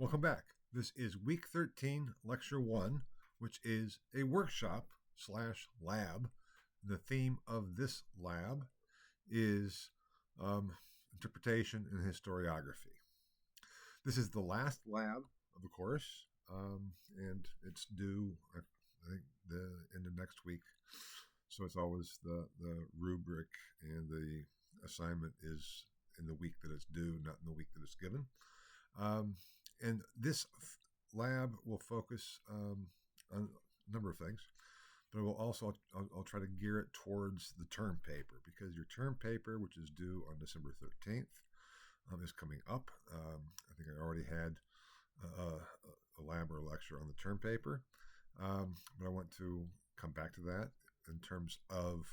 Welcome back. This is week 13, lecture 1, which is a workshop slash lab. The theme of this lab is interpretation and historiography. This is the last lab of the course, and it's due, I think, the end of next week. So it's always the rubric and the assignment is in the week that it's due, not in the week that it's given. And this lab will focus on a number of things, but I'll try to gear it towards the term paper, because your term paper, which is due on December 13th, is coming up. I think I already had a lab or a lecture on the term paper, but I want to come back to that in terms of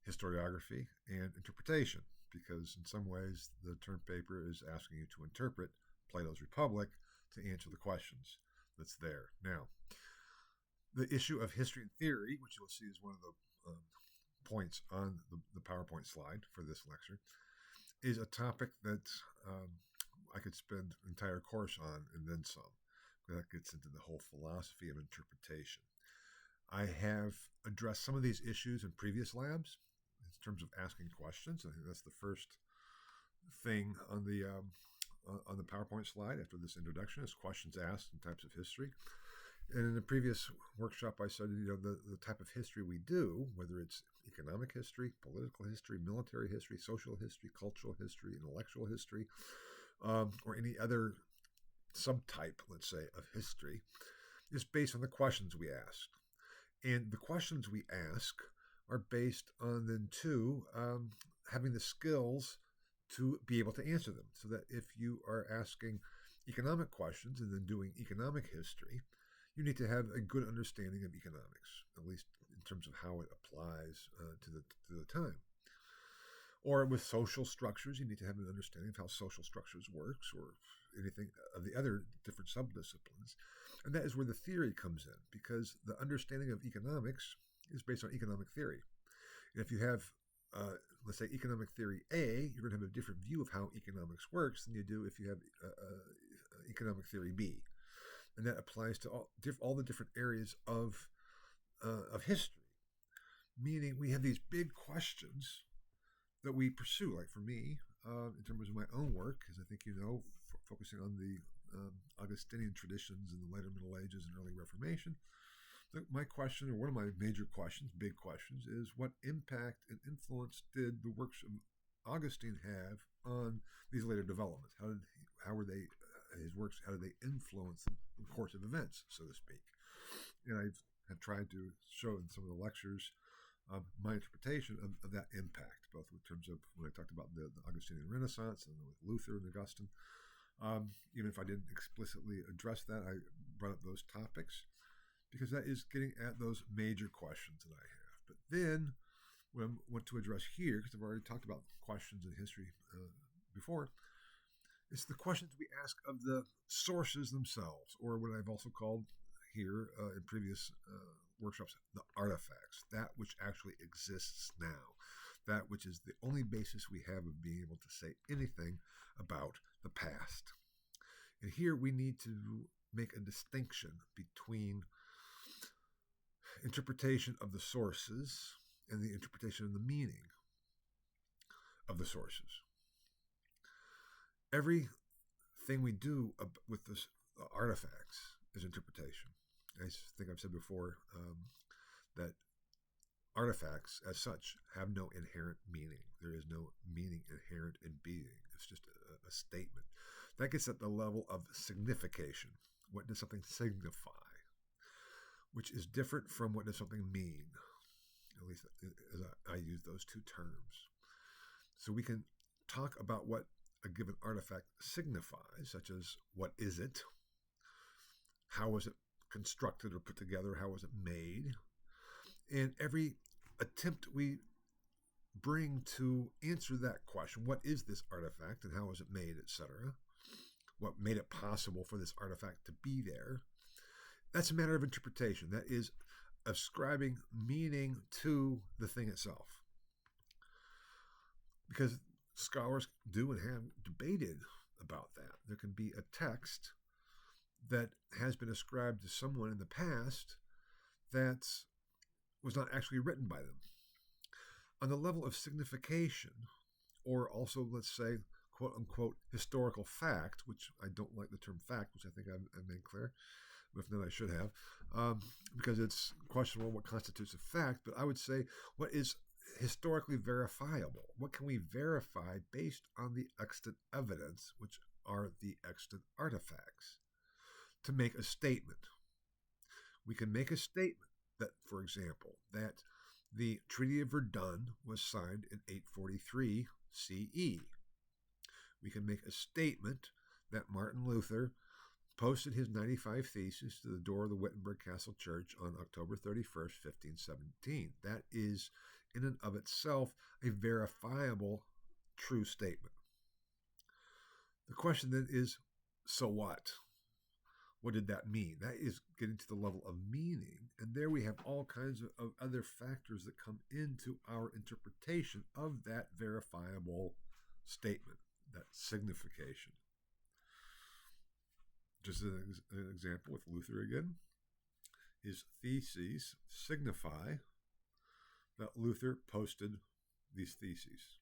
historiography and interpretation, because in some ways the term paper is asking you to interpret Plato's Republic to answer the questions that's there. Now, the issue of history and theory, which you'll see is one of the points on the PowerPoint slide for this lecture, is a topic that I could spend an entire course on and then some. That gets into the whole philosophy of interpretation. I have addressed some of these issues in previous labs in terms of asking questions. I think that's the first thing on the PowerPoint slide after this introduction is questions asked and types of history. And in the previous workshop, I said, the type of history we do, whether it's economic history, political history, military history, social history, cultural history, intellectual history, or any other subtype, let's say, of history, is based on the questions we ask. And the questions we ask are based on then, too, having the skills to be able to answer them. So that if you are asking economic questions and then doing economic history, you need to have a good understanding of economics, at least in terms of how it applies to the time. Or with social structures, you need to have an understanding of how social structures works, or anything of the other different subdisciplines. And that is where the theory comes in, because the understanding of economics is based on economic theory. And if you have let's say economic theory A, you're going to have a different view of how economics works than you do if you have economic theory B, and that applies to all the different areas of history. Meaning, we have these big questions that we pursue. Like for me, in terms of my own work, as I think you know, focusing on the Augustinian traditions in the later Middle Ages and early Reformation. My question, or one of my major questions, big questions, is what impact and influence did the works of Augustine have on these later developments? How were they, his works, how did they influence the course of events, so to speak? And I have tried to show in some of the lectures my interpretation of that impact, both in terms of when I talked about the Augustinian Renaissance and with Luther and Augustine. Even if I didn't explicitly address that, I brought up those topics, because that is getting at those major questions that I have. But then, what I want to address here, because I've already talked about questions in history before, it's the questions we ask of the sources themselves, or what I've also called here in previous workshops, the artifacts, that which actually exists now, that which is the only basis we have of being able to say anything about the past. And here we need to make a distinction between interpretation of the sources and the interpretation of the meaning of the sources. Everything we do with the artifacts is interpretation. I think I've said before that artifacts as such have no inherent meaning. There is no meaning inherent in being. It's just a statement. That gets at the level of signification. What does something signify? Which is different from what does something mean, at least as I use those two terms. So we can talk about what a given artifact signifies, such as what is it, how was it constructed or put together, how was it made, and every attempt we bring to answer that question, what is this artifact and how was it made, etc., what made it possible for this artifact to be there, that's a matter of interpretation. That is ascribing meaning to the thing itself. Because scholars do and have debated about that. There can be a text that has been ascribed to someone in the past that was not actually written by them. On the level of signification, or also, let's say, quote unquote, historical fact, which I don't like the term fact, which I think I've made clear. If not, I should have, because it's questionable what constitutes a fact. But I would say, what is historically verifiable? What can we verify based on the extant evidence, which are the extant artifacts, to make a statement? We can make a statement that, for example, that the Treaty of Verdun was signed in 843 CE. We can make a statement that Martin Luther posted his 95 Theses to the door of the Wittenberg Castle Church on October 31st, 1517. That is, in and of itself, a verifiable, true statement. The question then is, so what? What did that mean? That is getting to the level of meaning. And there we have all kinds of other factors that come into our interpretation of that verifiable statement, that signification. Just as an example with Luther again, his theses signify that Luther posted these theses,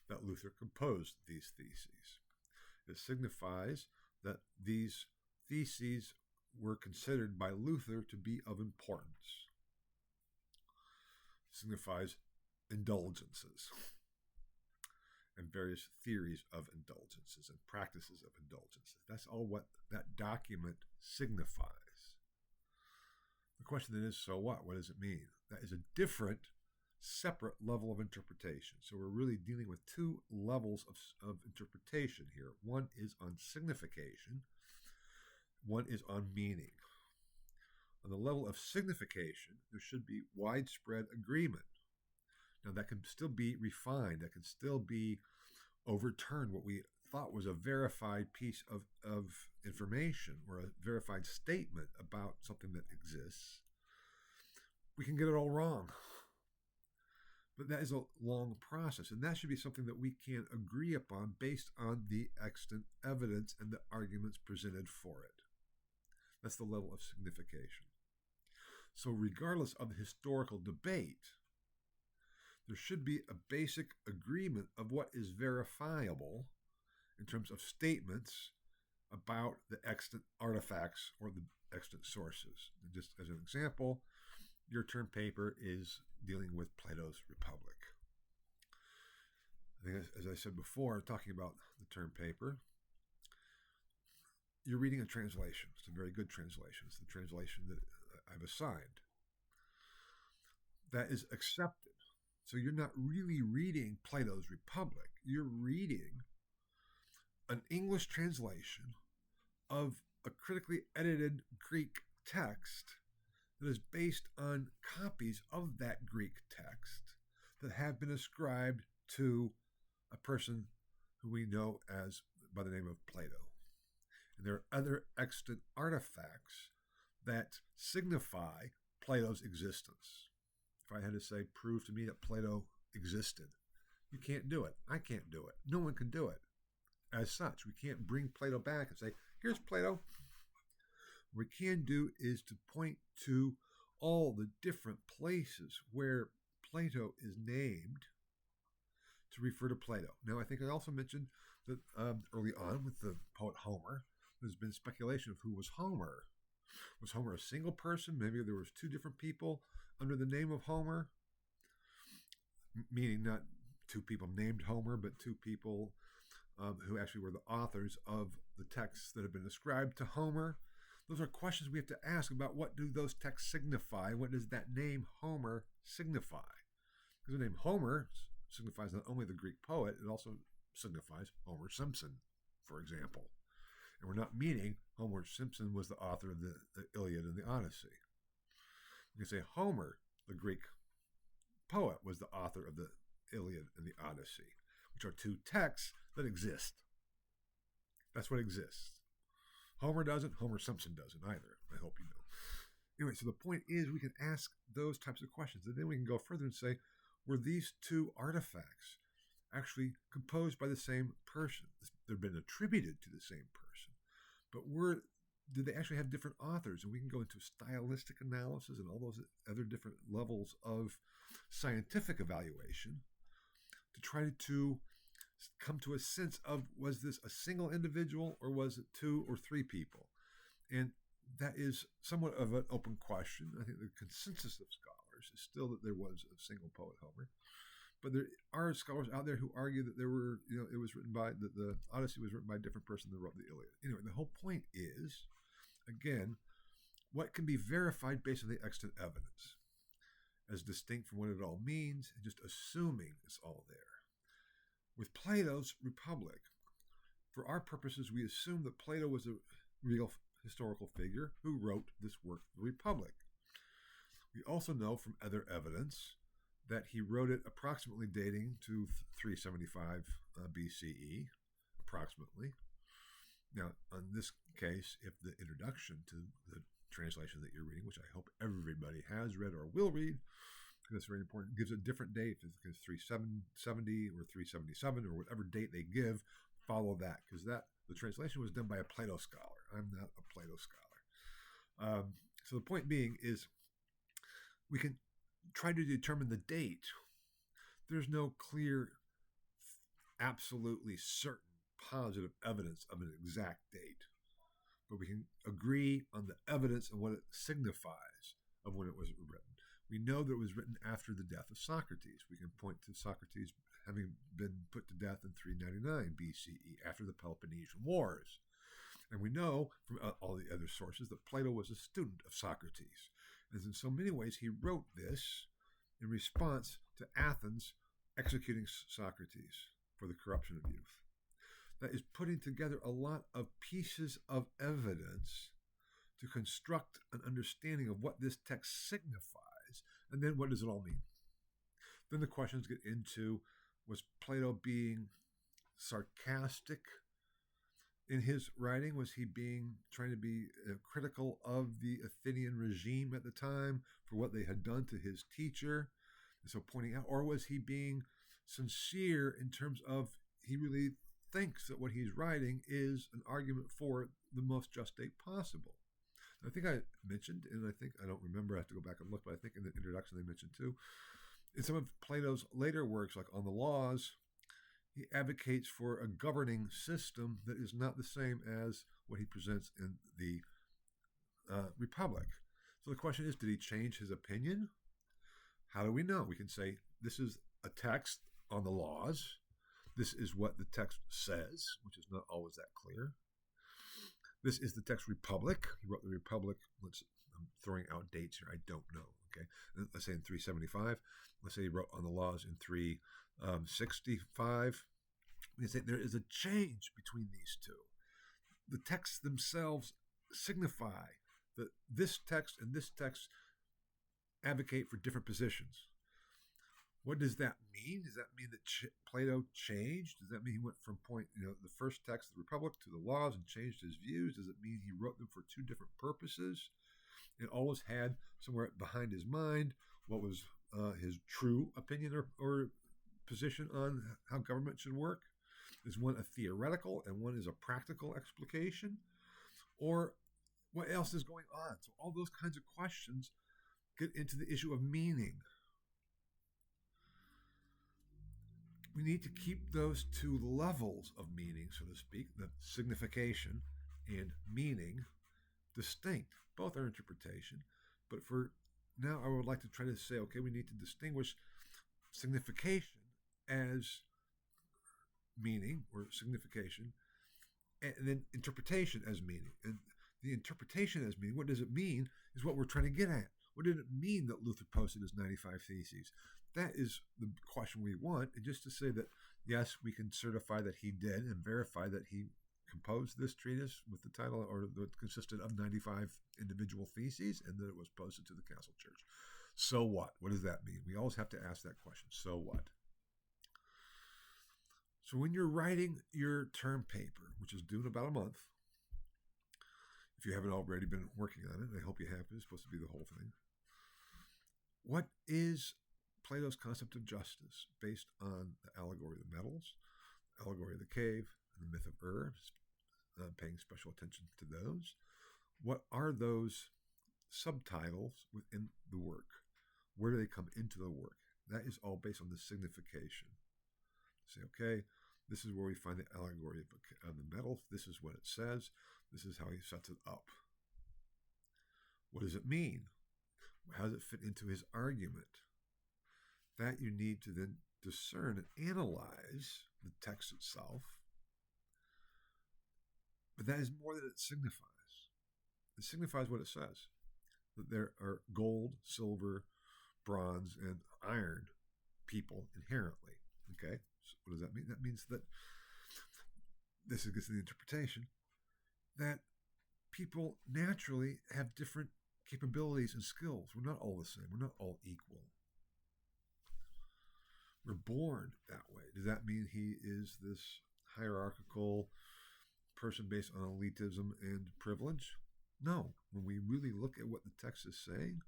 that Luther composed these theses. It signifies that these theses were considered by Luther to be of importance. It signifies indulgences and various theories of indulgences and practices of indulgences. That's all what that document signifies. The question then is, so what? What does it mean? That is a different, separate level of interpretation. So we're really dealing with two levels of interpretation here. One is on signification. One is on meaning. On the level of signification, there should be widespread agreement. Now, that can still be refined. That can still be overturned. What we thought was a verified piece of information or a verified statement about something that exists, we can get it all wrong. But that is a long process, and that should be something that we can agree upon based on the extant evidence and the arguments presented for it. That's the level of signification. So regardless of the historical debate, there should be a basic agreement of what is verifiable in terms of statements about the extant artifacts or the extant sources. And just as an example, your term paper is dealing with Plato's Republic. I think, as I said before, talking about the term paper, you're reading a translation. It's a very good translation. It's the translation that I've assigned. That is accepted. So you're not really reading Plato's Republic. You're reading an English translation of a critically edited Greek text that is based on copies of that Greek text that have been ascribed to a person who we know as by the name of Plato. And there are other extant artifacts that signify Plato's existence. If I had to say, prove to me that Plato existed, you can't do it. I can't do it. No one can do it. As such, we can't bring Plato back and say, here's Plato. What we can do is to point to all the different places where Plato is named to refer to Plato. Now, I think I also mentioned that early on with the poet Homer, there's been speculation of who was Homer. Was Homer a single person? Maybe there was two different people under the name of Homer, meaning not two people named Homer, but two people who actually were the authors of the texts that have been ascribed to Homer. Those are questions we have to ask about what do those texts signify? What does that name Homer signify? Because the name Homer signifies not only the Greek poet, it also signifies Homer Simpson, for example. And we're not meaning Homer Simpson was the author of the Iliad and the Odyssey. You can say Homer, the Greek poet, was the author of the Iliad and the Odyssey, which are two texts that exist. That's what exists. Homer doesn't, Homer Simpson doesn't either. I hope you know. Anyway, so the point is we can ask those types of questions, and then we can go further and say, were these two artifacts actually composed by the same person? They've been attributed to the same person, but were did they actually have different authors? And we can go into stylistic analysis and all those other different levels of scientific evaluation to try to come to a sense of, was this a single individual or was it two or three people? And that is somewhat of an open question. I think the consensus of scholars is still that there was a single poet, Homer. But there are scholars out there who argue that there were, it was written by, that the Odyssey was written by a different person than wrote the Iliad. Anyway, the whole point is, again, what can be verified based on the extant evidence, as distinct from what it all means, and just assuming it's all there. With Plato's Republic, for our purposes, we assume that Plato was a real historical figure who wrote this work, The Republic. We also know from other evidence that he wrote it approximately dating to 375 BCE, approximately. Now, in this case, if the introduction to the translation that you're reading, which I hope everybody has read or will read, because it's very important, gives a different date, if it's 370 or 377 or whatever date they give, follow that, because the translation was done by a Plato scholar. I'm not a Plato scholar. So the point being is we can try to determine the date. There's no clear, absolutely certain, positive evidence of an exact date. But we can agree on the evidence and what it signifies of when it was written. We know that it was written after the death of Socrates. We can point to Socrates having been put to death in 399 BCE, after the Peloponnesian Wars. And we know from all the other sources that Plato was a student of Socrates. And in so many ways, he wrote this in response to Athens executing Socrates for the corruption of youth. That is putting together a lot of pieces of evidence to construct an understanding of what this text signifies, and then what does it all mean? Then the questions get into, was Plato being sarcastic in his writing? Was he trying to be critical of the Athenian regime at the time for what they had done to his teacher? And so pointing out, or was he being sincere in terms of he really thinks that what he's writing is an argument for the most just date possible? I think I mentioned, and I don't remember, I have to go back and look, but I think in the introduction they mentioned too, in some of Plato's later works, like On the Laws, he advocates for a governing system that is not the same as what he presents in the Republic. So the question is, did he change his opinion? How do we know? We can say, this is a text on the laws. This is what the text says, which is not always that clear. This is the text Republic. He wrote the Republic. I'm throwing out dates here. I don't know. Okay, let's say in 375. Let's say he wrote On the Laws in 365. We can say there is a change between these two. The texts themselves signify that this text and this text advocate for different positions. What does that mean? Does that mean that Plato changed? Does that mean he went from the first text, the Republic, to the Laws and changed his views? Does it mean he wrote them for two different purposes? It always had somewhere behind his mind what was his true opinion or position on how government should work. Is one a theoretical and one is a practical explication? Or what else is going on? So all those kinds of questions get into the issue of meaning. We need to keep those two levels of meaning, so to speak, the signification and meaning, distinct. Both are interpretation. But for now, I would like to try to say, okay, we need to distinguish signification as meaning or signification, and then interpretation as meaning. And the interpretation as meaning, what does it mean, is what we're trying to get at. What did it mean that Luther posted his 95 Theses? That is the question we want. And just to say that, yes, we can certify that he did and verify that he composed this treatise with the title, or that consisted of 95 individual theses, and that it was posted to the Castle Church. So what? What does that mean? We always have to ask that question. So what? So when you're writing your term paper, which is due in about a month, if you haven't already been working on it, I hope you have, it's supposed to be the whole thing. What is Plato's concept of justice based on the allegory of the metals, allegory of the cave, and the myth of Ur, paying special attention to those? What are those subtitles within the work? Where do they come into the work? That is all based on the signification. Say, okay, this is where we find the allegory of the metal. This is what it says. This is how he sets it up. What does it mean? How does it fit into his argument? That you need to then discern and analyze the text itself. But that is more than it signifies. It signifies what it says. That there are gold, silver, bronze, and iron people inherently. Okay? So what does that mean? That means that this is the interpretation that people naturally have different capabilities and skills. We're not all the same. We're not all equal. We're born that way. Does that mean he is this hierarchical person based on elitism and privilege? No. When we really look at what the text is saying,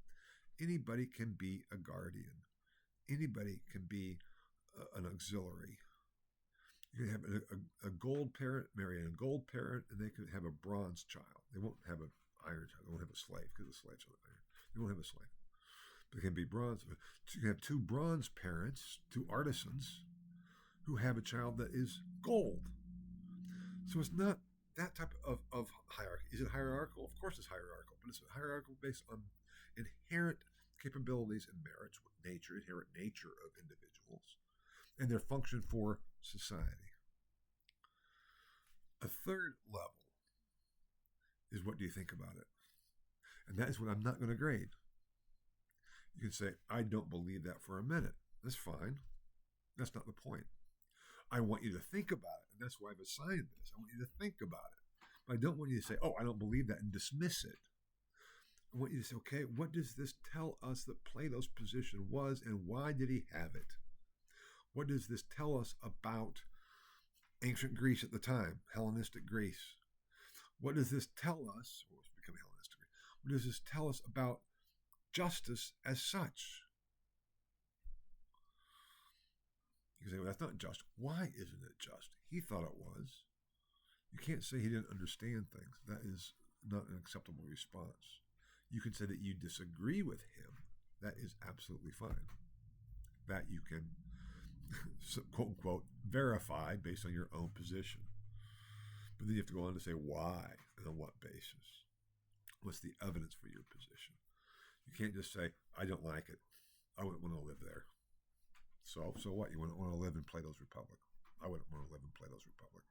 anybody can be a guardian. Anybody can be an auxiliary. You can have a gold parent marry a gold parent, and they could have a bronze child. They won't have an iron child. They won't have a slave because the slaves are iron. They won't have a slave. But they can be bronze. You can have two bronze parents, two artisans, who have a child that is gold. So it's not that type of hierarchy. Is it hierarchical? Of course it's hierarchical, but it's hierarchical based on inherent capabilities and merits, inherent nature of individuals, and their function for society. A third level is what do you think about it? And that is what I'm not going to grade. You can say, I don't believe that for a minute. That's fine. That's not the point. I want you to think about it, and that's why I've assigned this. I want you to think about it. But I don't want you to say, oh, I don't believe that, and dismiss it. I want you to say, okay, what does this tell us that Plato's position was, and why did he have it? What does this tell us about ancient Greece at the time, Hellenistic Greece? What does this tell us, or it's becoming Hellenistic Greece, what does this tell us about justice as such? You can say, well, that's not just. Why isn't it just? He thought it was. You can't say he didn't understand things. That is not an acceptable response. You can say that you disagree with him. That is absolutely fine. That you can, quote unquote, verify based on your own position. But then you have to go on to say why and on what basis. What's the evidence for your position? You can't just say, I don't like it. I wouldn't want to live there. So what? You wouldn't want to live in Plato's Republic. I wouldn't want to live in Plato's Republic.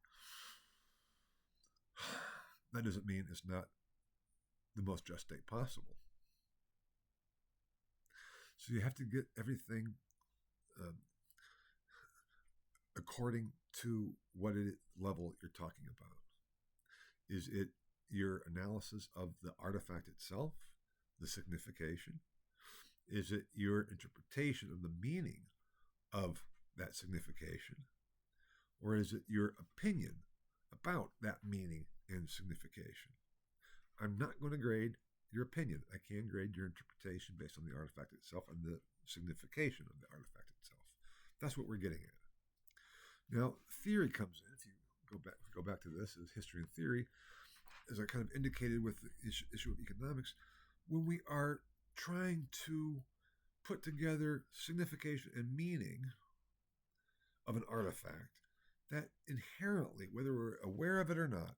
That doesn't mean it's not the most just state possible. So you have to get everything according to what level you're talking about. Is it your analysis of the artifact itself, the signification? Is it your interpretation of the meaning of that signification? Or is it your opinion about that meaning and signification? I'm not going to grade your opinion. I can grade your interpretation based on the artifact itself and the signification of the artifact itself. That's what we're getting at. Now, theory comes in. If you go back to this as history and theory, as I kind of indicated with the issue of economics, when we are trying to put together signification and meaning of an artifact, that inherently, whether we're aware of it or not,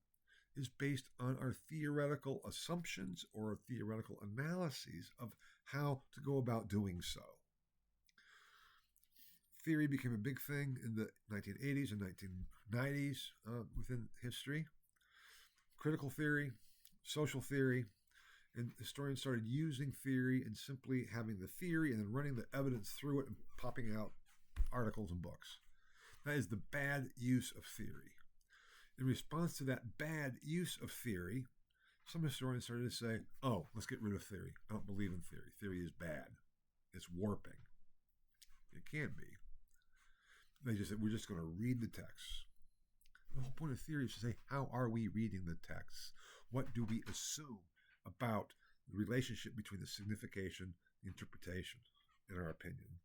is based on our theoretical assumptions or theoretical analyses of how to go about doing so. Theory became a big thing in the 1980s and 1990s within history. Critical theory, social theory, and historians started using theory and simply having the theory and then running the evidence through it and popping out articles and books. That is the bad use of theory. In response to that bad use of theory, some historians started to say, oh, let's get rid of theory. I don't believe in theory. Theory is bad. It's warping. It can be. They just said, we're just going to read the text. The whole point of theory is to say, how are we reading the text? What do we assume about the relationship between the signification, the interpretation, in our opinion?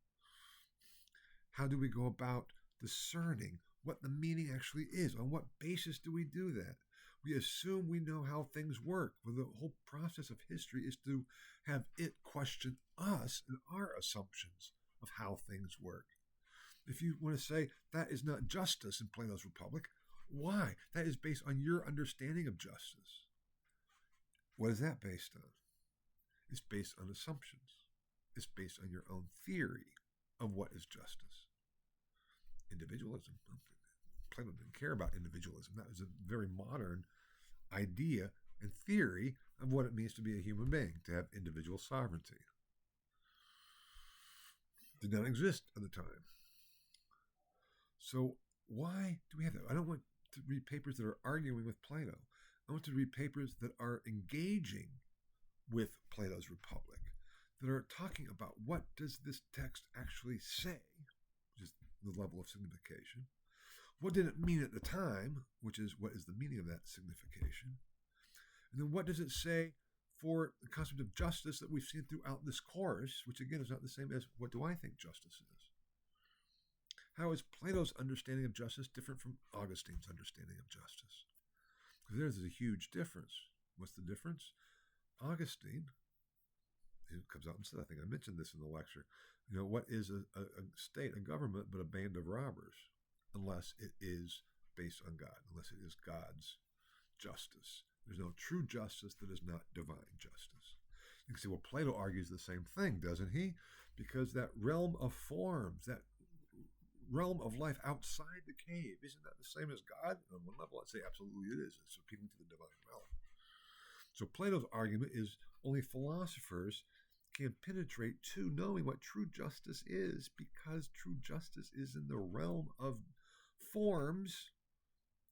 How do we go about discerning what the meaning actually is? On what basis do we do that? We assume we know how things work, but the whole process of history is to have it question us and our assumptions of how things work. If you want to say that is not justice in Plato's Republic, why? That is based on your understanding of justice. What is that based on? It's based on assumptions. It's based on your own theory of what is justice. Individualism. Plato didn't care about individualism. That was a very modern idea and theory of what it means to be a human being, to have individual sovereignty. It did not exist at the time. So why do we have that? I don't want to read papers that are arguing with Plato. I want to read papers that are engaging with Plato's Republic, that are talking about what does this text actually say, which is the level of signification. What did it mean at the time, which is what is the meaning of that signification? And then what does it say for the concept of justice that we've seen throughout this course, which again is not the same as what do I think justice is? How is Plato's understanding of justice different from Augustine's understanding of justice? Because there's a huge difference. What's the difference? Augustine, it comes out and says, I think I mentioned this in the lecture, what is a state, a government, but a band of robbers, unless it is based on God, unless it is God's justice. There's no true justice that is not divine justice. You can see, well, Plato argues the same thing, doesn't he? Because that realm of forms, that realm of life outside the cave, isn't that the same as God? On one level, I'd say absolutely it is. It's appealing to the divine realm. So Plato's argument is only philosophers can penetrate to knowing what true justice is, because true justice is in the realm of forms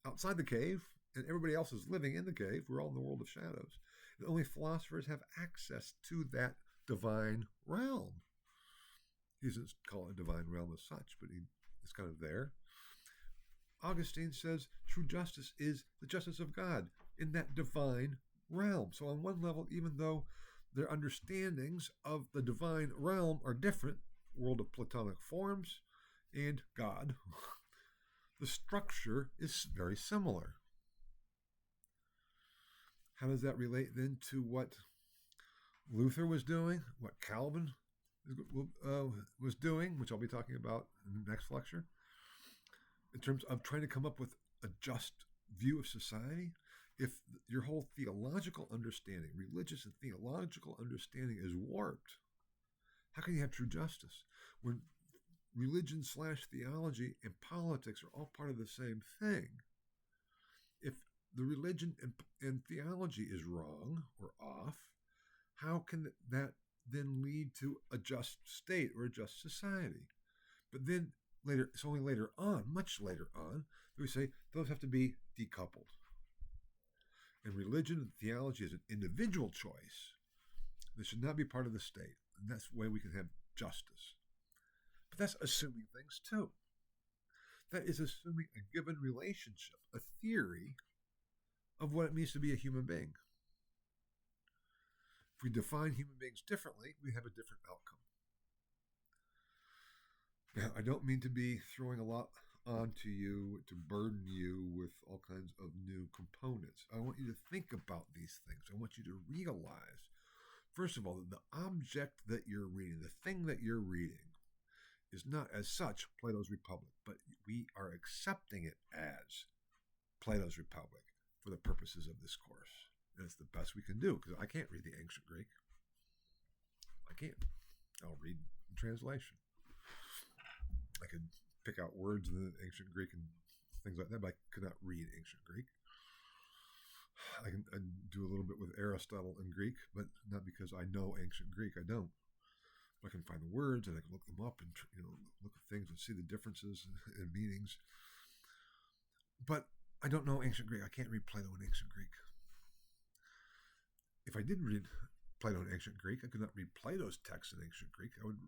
outside the cave, and everybody else is living in the cave. We're all in the world of shadows. And only philosophers have access to that divine realm. He doesn't call it a divine realm as such, but it's kind of there. Augustine says true justice is the justice of God in that divine realm. So on one level, even though their understandings of the divine realm are different, world of Platonic forms and God, the structure is very similar. How does that relate then to what Luther was doing, what Calvin was doing, which I'll be talking about in the next lecture, in terms of trying to come up with a just view of society? If your whole theological understanding, religious and theological understanding is warped, how can you have true justice? When religion / theology and politics are all part of the same thing, if the religion and theology is wrong or off, how can that then lead to a just state or a just society? But then later, it's only later on, much later on, that we say those have to be decoupled. And religion and theology is an individual choice. This should not be part of the state. And that's the way we can have justice. But that's assuming things too. That is assuming a given relationship, a theory of what it means to be a human being. If we define human beings differently, we have a different outcome. Now, I don't mean to be throwing a lot onto you to burden you with all kinds of new components. I want you to think about these things. I want you to realize, first of all, that the object that you're reading, the thing that you're reading, is not as such Plato's Republic, but we are accepting it as Plato's Republic for the purposes of this course. And it's the best we can do, because I can't read the ancient Greek. I can't. I'll read in translation. I could pick out words in the ancient Greek and things like that, but I could not read ancient Greek. I can do a little bit with Aristotle in Greek, but not because I know ancient Greek. I don't. But I can find the words and I can look them up and look at things and see the differences in meanings. But I don't know ancient Greek. I can't read Plato in ancient Greek. If I did read Plato in ancient Greek, I could not read Plato's text in ancient Greek. I would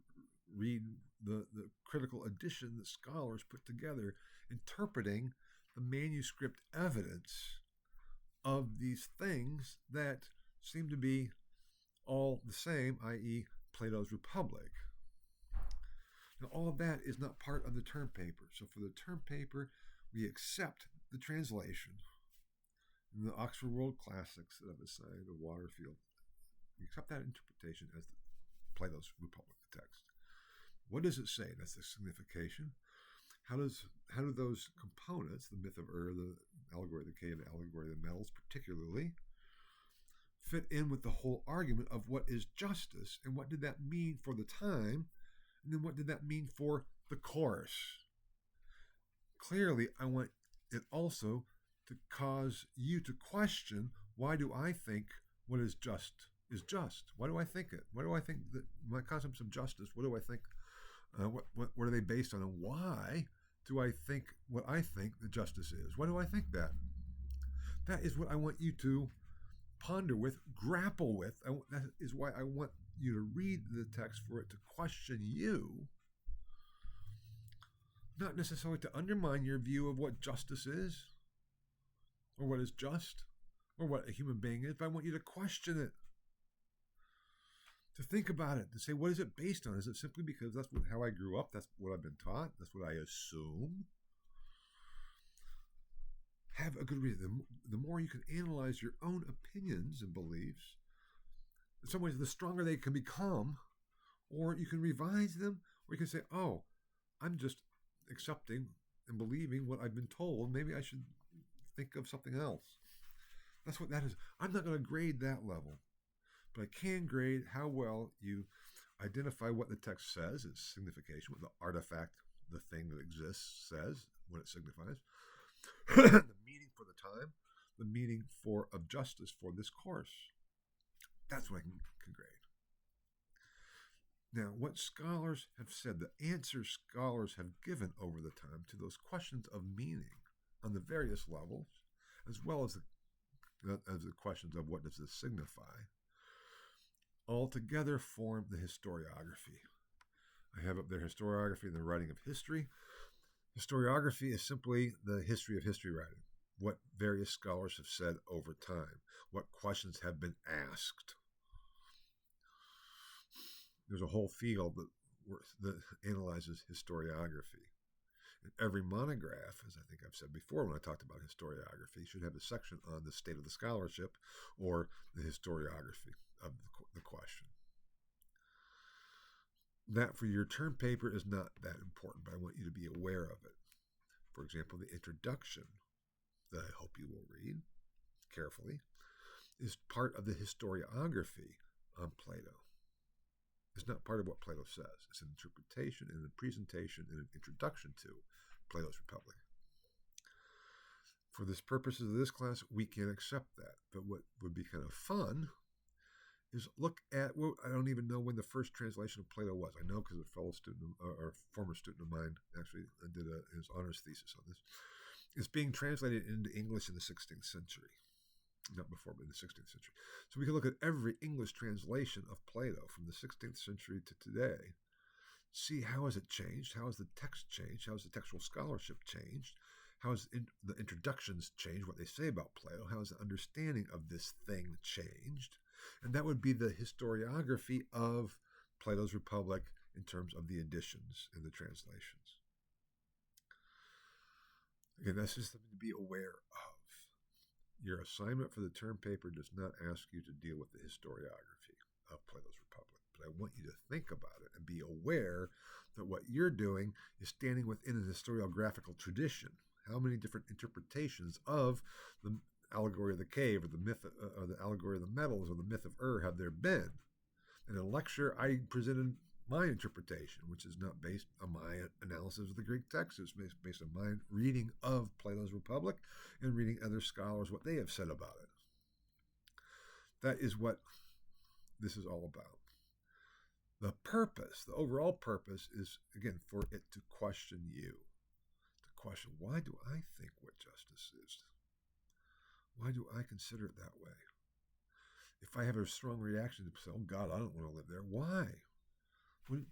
read the critical edition that scholars put together, interpreting the manuscript evidence of these things that seem to be all the same, i.e. Plato's Republic. Now, all of that is not part of the term paper. So for the term paper, we accept the translation. in the Oxford World Classics that I've assigned to Waterfield, we accept that interpretation as Plato's Republic text. What does it say? That's the signification. How do those components, the myth of the allegory of the cave, the allegory of the metals particularly, fit in with the whole argument of what is justice, and what did that mean for the time, and then what did that mean for the course? Clearly, I want it also to cause you to question, why do I think what is just is just? Why do I think it? Why do I think that my concepts of justice, what do I think, what are they based on, and why do I think what I think the justice is? Why do I think that? That is what I want you to ponder with, grapple with. That is why I want you to read the text, for it to question you, not necessarily to undermine your view of what justice is, or what is just, or what a human being is, but I want you to question it, to think about it, to say, what is it based on? Is it simply because that's how I grew up, that's what I've been taught, that's what I assume? Have a good reason. The more you can analyze your own opinions and beliefs, in some ways, the stronger they can become, or you can revise them, or you can say, oh, I'm just accepting and believing what I've been told. Maybe I should think of something else. That's what that is. I'm not going to grade that level, but I can grade how well you identify what the text says, its signification, what the artifact, the thing that exists, says, what it signifies, the meaning for the time, the meaning of justice for this course. That's what I can grade. Now, what scholars have said, the answers scholars have given over the time to those questions of meaning on the various levels, as well as the questions of what does this signify, all together form the historiography. I have up there historiography and the writing of history. Historiography is simply the history of history writing, what various scholars have said over time, what questions have been asked. There's a whole field that analyzes historiography. And every monograph, as I think I've said before when I talked about historiography, should have a section on the state of the scholarship or the historiography of the question. That for your term paper is not that important, but I want you to be aware of it. For example, the introduction that I hope you will read carefully is part of the historiography on Plato. It's not part of what Plato says. It's an interpretation and a presentation and an introduction to Plato's Republic. For the purposes of this class, we can accept that. But what would be kind of fun is look at, well, I don't even know when the first translation of Plato was. I know because a fellow student, or former student of mine, actually did his honors thesis on this. It's being translated into English in the 16th century. Not before, but in the 16th century. So we can look at every English translation of Plato from the 16th century to today, see how has it changed, how has the text changed, how has the textual scholarship changed, how has the introductions changed, what they say about Plato, how has the understanding of this thing changed, and that would be the historiography of Plato's Republic in terms of the editions and the translations. Again, that's just something to be aware of. Your assignment for the term paper does not ask you to deal with the historiography of Plato's Republic, but I want you to think about it and be aware that what you're doing is standing within an historiographical tradition. How many different interpretations of the allegory of the cave, or the myth, or the allegory of the metals, or the myth of have there been? In a lecture, I presented my interpretation, which is not based on my analysis of the Greek text. It's based on my reading of Plato's Republic and reading other scholars, what they have said about it. That is what this is all about. The purpose, the overall purpose is, again, for it to question you. To question, why do I think what justice is? Why do I consider it that way? If I have a strong reaction to say, oh God, I don't want to live there, why?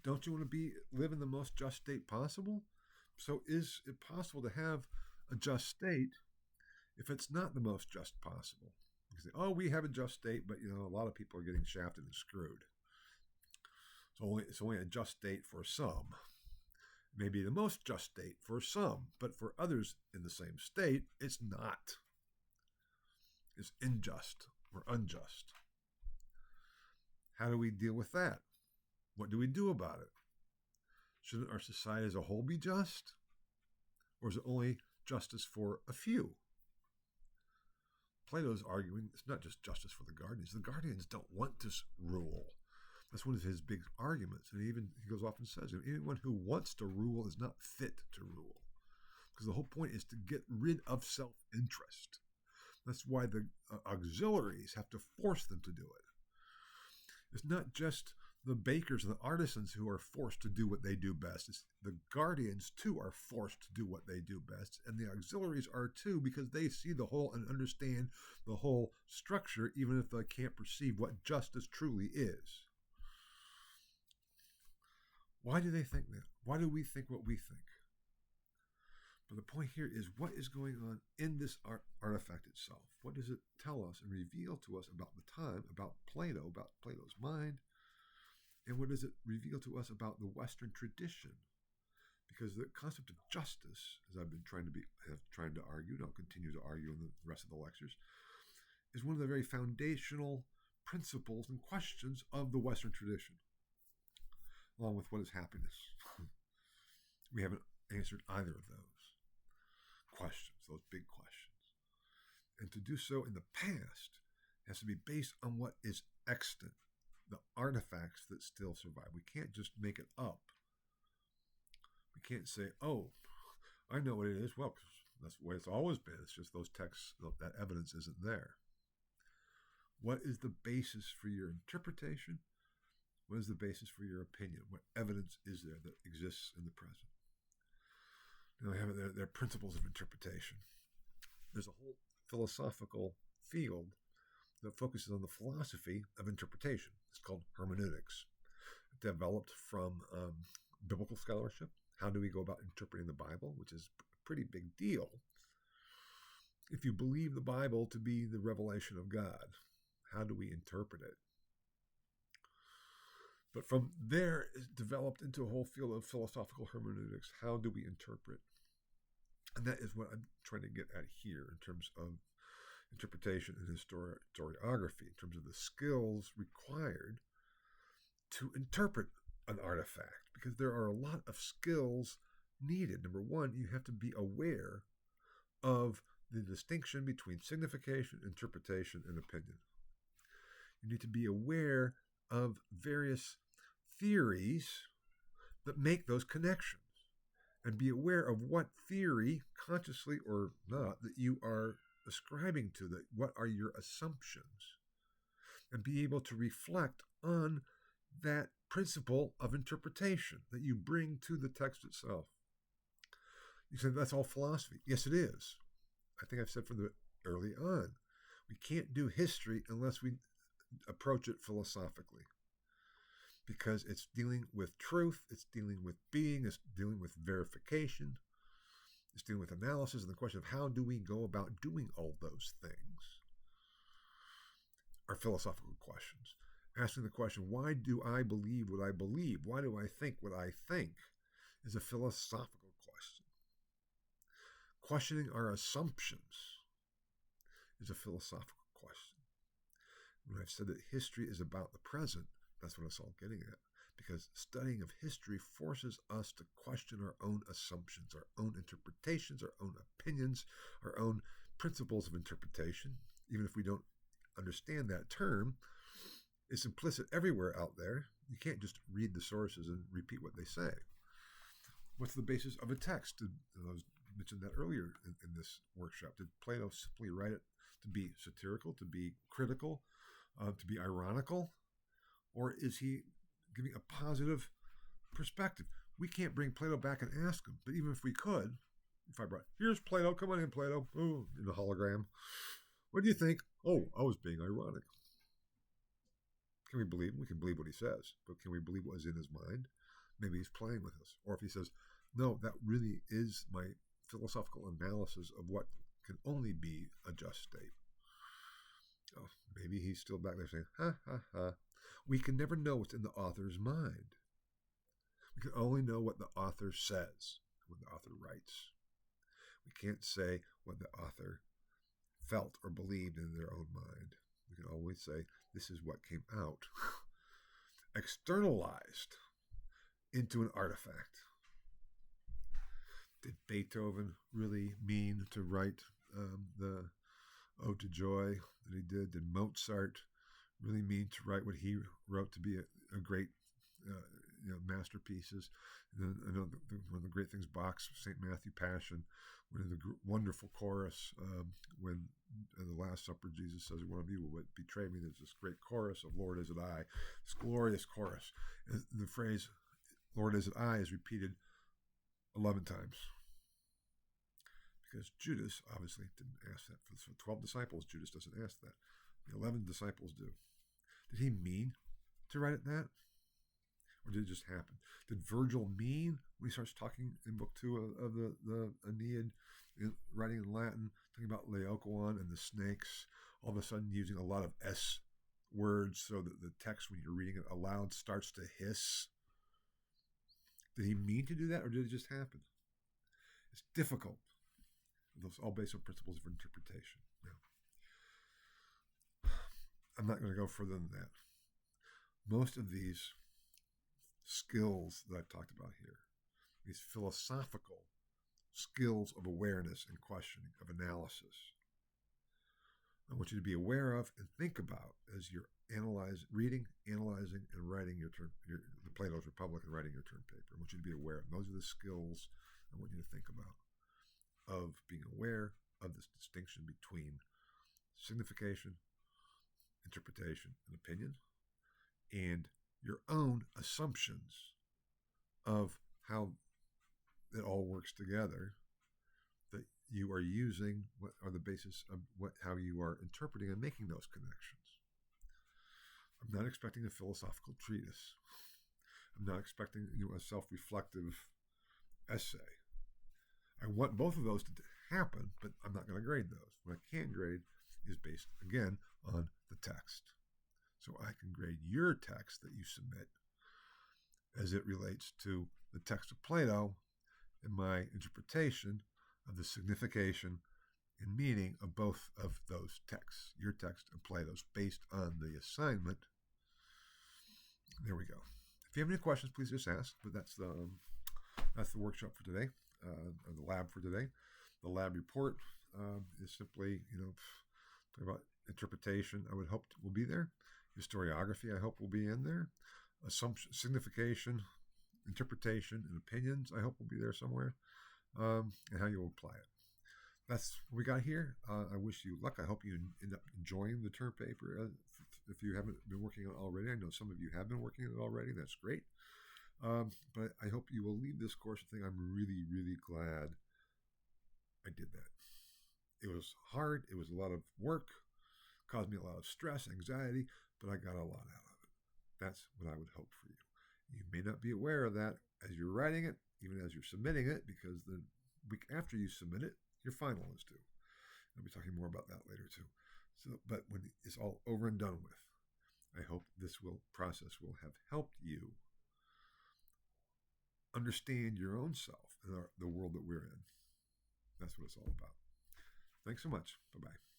Don't you want to live in the most just state possible? So is it possible to have a just state if it's not the most just possible? You say, oh, we have a just state, but a lot of people are getting shafted and screwed. So it's only a just state for some. Maybe the most just state for some, but for others in the same state, it's not. is unjust or unjust. How do we deal with that? What do we do about it? Shouldn't our society as a whole be just? Or is it only justice for a few? Plato's arguing it's not just justice for the guardians. The guardians don't want to rule. That's one of his big arguments. And he goes off and says, anyone who wants to rule is not fit to rule. Because the whole point is to get rid of self-interest. That's why the auxiliaries have to force them to do it. It's not just the bakers and the artisans who are forced to do what they do best. It's the guardians, too, are forced to do what they do best. And the auxiliaries are, too, because they see the whole and understand the whole structure, even if they can't perceive what justice truly is. Why do they think that? Why do we think what we think? But the point here is, what is going on in this artifact itself? What does it tell us and reveal to us about the time, about Plato, about Plato's mind? And what does it reveal to us about the Western tradition? Because the concept of justice, as I've been trying to argue, and I'll continue to argue in the rest of the lectures, is one of the very foundational principles and questions of the Western tradition, along with what is happiness. We haven't answered either of those questions, those big questions. And to do so in the past has to be based on what is extant, the artifacts that still survive. We can't just make it up. We can't say, oh, I know what it is. Well, that's the way it's always been. It's just those texts, that evidence isn't there. What is the basis for your interpretation? What is the basis for your opinion? What evidence is there that exists in the present? Now, there are principles of interpretation. There's a whole philosophical field that focuses on the philosophy of interpretation. It's called hermeneutics. It developed from biblical scholarship. How do we go about interpreting the Bible, which is a pretty big deal. If you believe the Bible to be the revelation of God, how do we interpret it? But from there, it developed into a whole field of philosophical hermeneutics. How do we interpret? And that is what I'm trying to get at here in terms of interpretation and historiography, in terms of the skills required to interpret an artifact, because there are a lot of skills needed. Number one, you have to be aware of the distinction between signification, interpretation, and opinion. You need to be aware of various theories that make those connections, and be aware of what theory, consciously or not, that you are ascribing to, that what are your assumptions, and be able to reflect on that principle of interpretation that you bring to the text itself. You say that's all philosophy. Yes, it is. I think I've said from the early on, we can't do history unless we approach it philosophically, because it's dealing with truth, it's dealing with being, it's dealing with verification, it's dealing with analysis, and the question of how do we go about doing all those things are philosophical questions. Asking the question, why do I believe what I believe? Why do I think what I think? Is a philosophical question. Questioning our assumptions is a philosophical question. When I've said that history is about the present, that's what it's all getting at. Because studying of history forces us to question our own assumptions, our own interpretations, our own opinions, our own principles of interpretation. Even if we don't understand that term, it's implicit everywhere out there. You can't just read the sources and repeat what they say. What's the basis of a text? I mentioned that earlier in this workshop. Did Plato simply write it to be satirical, to be critical, to be ironical? Or is he giving a positive perspective? We can't bring Plato back and ask him, but even if we could, if I brought, here's Plato, come on in, Plato, oh, in the hologram. What do you think? Oh, I was being ironic. Can we believe him? We can believe what he says, but can we believe what was in his mind? Maybe he's playing with us. Or if he says, no, that really is my philosophical analysis of what can only be a just state. Oh, maybe he's still back there saying, ha, ha, ha. We can never know what's in the author's mind. We can only know what the author says, what the author writes. We can't say what the author felt or believed in their own mind. We can always say, this is what came out. Externalized into an artifact. Did Beethoven really mean to write the Ode to Joy that he did? Did Mozart really mean to write what he wrote to be a great masterpieces? I know one of the great things, Bach's St. Matthew Passion, one of the wonderful chorus when in the Last Supper Jesus says, one of you will betray me. There's this great chorus of Lord, is it I? This glorious chorus. And the phrase Lord, is it I is repeated 11 times. Because Judas obviously didn't ask that. For 12 disciples, Judas doesn't ask that. The 11 disciples do. Did he mean to write it that? Or did it just happen? Did Virgil mean, when he starts talking in Book 2 of the Aeneid, writing in Latin, talking about Laocoon and the snakes, all of a sudden using a lot of S words so that the text, when you're reading it aloud, starts to hiss? Did he mean to do that, or did it just happen? It's difficult. Those all based on principles of interpretation. Now, I'm not going to go further than that. Most of these skills that I've talked about here, these philosophical skills of awareness and questioning, of analysis, I want you to be aware of and think about as you're reading, analyzing, and writing the Plato's Republic and writing your term paper. I want you to be aware of. Those are the skills I want you to think about, of being aware of this distinction between signification, interpretation, and opinion, and your own assumptions of how it all works together, that you are using, what are the basis of how you are interpreting and making those connections. I'm not expecting a philosophical treatise. I'm not expecting a self-reflective essay. I want both of those to happen, but I'm not going to grade those. What I can grade is based, again, on the text. So I can grade your text that you submit as it relates to the text of Plato and my interpretation of the signification and meaning of both of those texts, your text and Plato's, based on the assignment. There we go. If you have any questions, please just ask. But that's the workshop for today, or the lab for today. The lab report is simply, talking about interpretation. I would hope will be there. Historiography, I hope, will be in there. Assumption, signification, interpretation, and opinions, I hope, will be there somewhere. And how you apply it. That's what we got here. I wish you luck. I hope you end up enjoying the term paper. If you haven't been working on it already, I know some of you have been working on it already. That's great. But I hope you will leave this course and think, I'm really, really glad I did that. It was hard. It was a lot of work. Caused me a lot of stress, anxiety, but I got a lot out of it. That's what I would hope for you. You may not be aware of that as you're writing it, even as you're submitting it, because the week after you submit it, your final is due. I'll be talking more about that later too. But when it's all over and done with, I hope this process will have helped you understand your own self and the world that we're in. That's what it's all about. Thanks so much. Bye-bye.